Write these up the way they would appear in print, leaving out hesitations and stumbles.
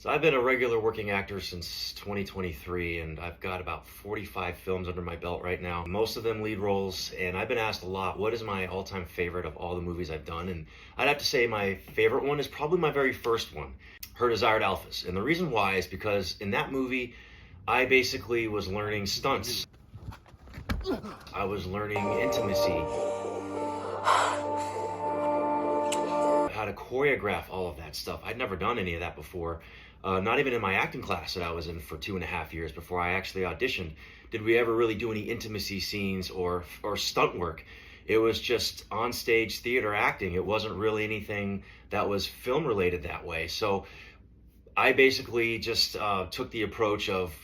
So I've been a regular working actor since 2023, and I've got about 45 films under my belt right now. Most of them lead roles, and I've been asked a lot, what is my all-time favorite of all the movies I've done? And I'd have to say my favorite one is probably my very first one, Her Desired Alphas. And the reason why is because in that movie, I basically was learning stunts. I was learning intimacy, how to choreograph all of that stuff. I'd never done any of that before. Not even in my acting class that I was in for 2.5 years before I actually auditioned did we ever really do any intimacy scenes or stunt work. It was just on stage theater acting. It wasn't really anything that was film related that way. So I basically just took the approach of,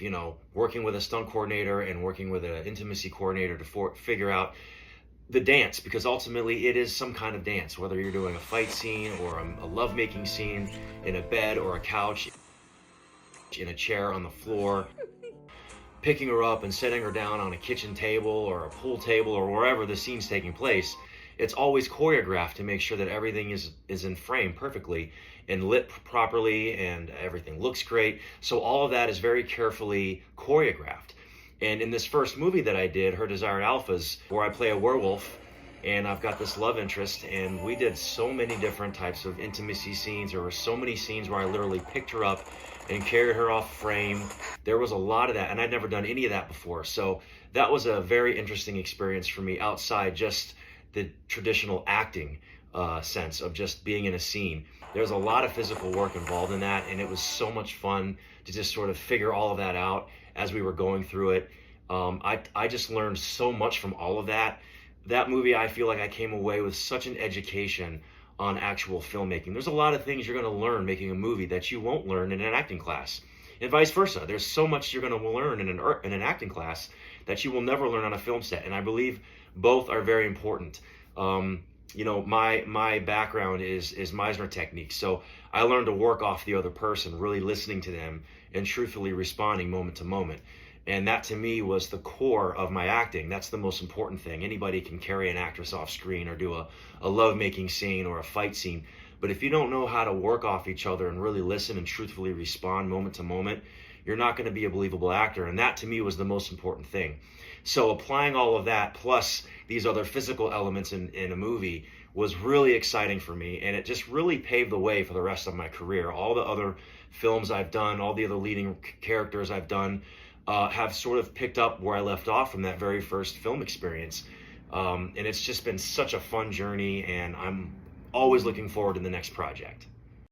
working with a stunt coordinator and working with an intimacy coordinator to figure out the dance, because ultimately it is some kind of dance, whether you're doing a fight scene or a lovemaking scene in a bed or a couch, in a chair on the floor, picking her up and setting her down on a kitchen table or a pool table or wherever the scene's taking place. It's always choreographed to make sure that everything is in frame perfectly and lit properly and everything looks great. So all of that is very carefully choreographed. And in this first movie that I did, Her Desired Alphas, where I play a werewolf and I've got this love interest, and we did so many different types of intimacy scenes. There were so many scenes where I literally picked her up and carried her off frame. There was a lot of that, and I'd never done any of that before. So that was a very interesting experience for me outside just the traditional acting sense of just being in a scene. There's a lot of physical work involved in that, and it was so much fun to just sort of figure all of that out as we were going through it. I just learned so much from all of that. That movie, I feel like I came away with such an education on actual filmmaking. There's a lot of things you're going to learn making a movie that you won't learn in an acting class, and vice versa. There's so much you're going to learn in an acting class that you will never learn on a film set, and I believe both are very important. My background is Meisner technique, so I learned to work off the other person, really listening to them and truthfully responding moment to moment. And that to me was the core of my acting. That's the most important thing. Anybody can carry an actress off screen or do a love-making scene or a fight scene. But if you don't know how to work off each other and really listen and truthfully respond moment to moment, you're not going to be a believable actor. And that to me was the most important thing. So applying all of that plus these other physical elements in a movie was really exciting for me, and it just really paved the way for the rest of my career. All the other films I've done, all the other leading characters I've done, have sort of picked up where I left off from that very first film experience. And it's just been such a fun journey, and I'm always looking forward to the next project.